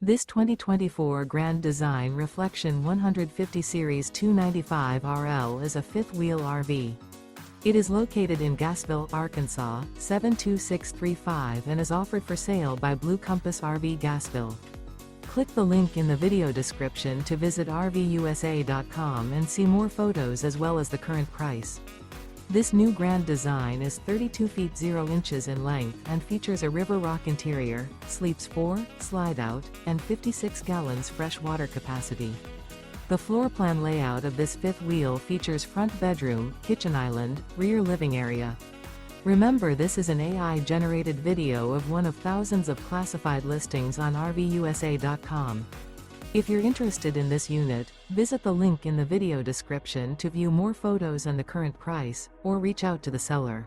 This 2024 Grand Design Reflection 150 Series 295 RL is a fifth-wheel RV. It is located in Gassville, Arkansas, 72635 and is offered for sale by Blue Compass RV Gassville. Click the link in the video description to visit RVUSA.com and see more photos as well as the current price. This new Grand Design is 32 feet 0 inches in length and features a river rock interior, sleeps 4, slide-out, and 56 gallons fresh water capacity. The floor plan layout of this fifth wheel features front bedroom, kitchen island, rear living area. Remember, this is an AI-generated video of one of thousands of classified listings on RVUSA.com. If you're interested in this unit, visit the link in the video description to view more photos and the current price, or reach out to the seller.